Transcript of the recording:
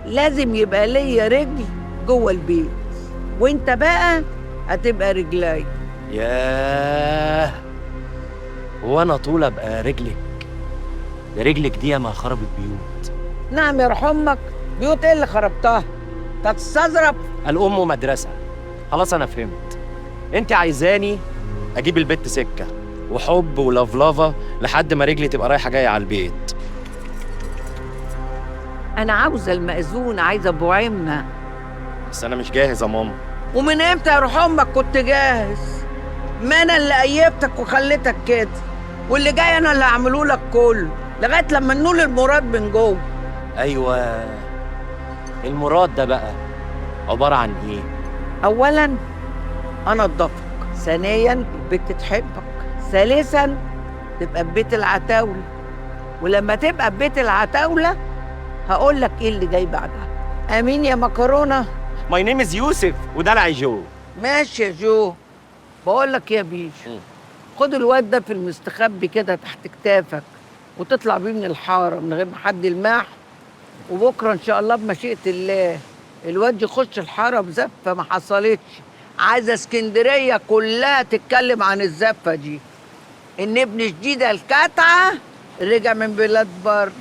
لازم يبقى ليا رجل جوه البيت، وانت بقى هتبقى رجلاي. ياه، وانا طول ابقى رجلك؟ ده رجلك دي ما خربت بيوت. نعم يرحم امك، بيوت ايه اللي خربتها؟ تستظرف. الام مدرسه. خلاص انا فهمت. انت عايزاني اجيب البت سكه وحب ولفلفه لحد ما رجلي تبقى رايحه جايه على البيت. انا عاوزه المأذون، عايزه ابو عمه. بس انا مش جاهز يا ماما. ومن امتى يا روح امك كنت جاهز؟ ما انا اللي ايبتك وخليتك كده، واللي جاي انا اللي هعمله لك كله لغايه لما ننول المراد من جوه. ايوه، المراد ده بقى عباره عن ايه؟ اولا انا اضافك، ثانيا البت تحبك، ثالثا تبقى ببيت العتاوله، ولما تبقى ببيت العتاوله هقول لك ايه اللي جاي بعدها. امين يا مكرونه. ماي نيم از يوسف ودلعي جو. ماشي يا جو. بقول لك يا بيشو، خد الواد ده في المستخبي كده تحت كتافك، وتطلع بيه من الحاره من غير ما حد يلمح، وبكره ان شاء الله بمشيئه الله الواد يخش الحاره بزفه ما حصلتش. عايزه اسكندريه كلها تتكلم عن الزفه دي، ان ابن شديده الكتعه رجع من بلاد بر.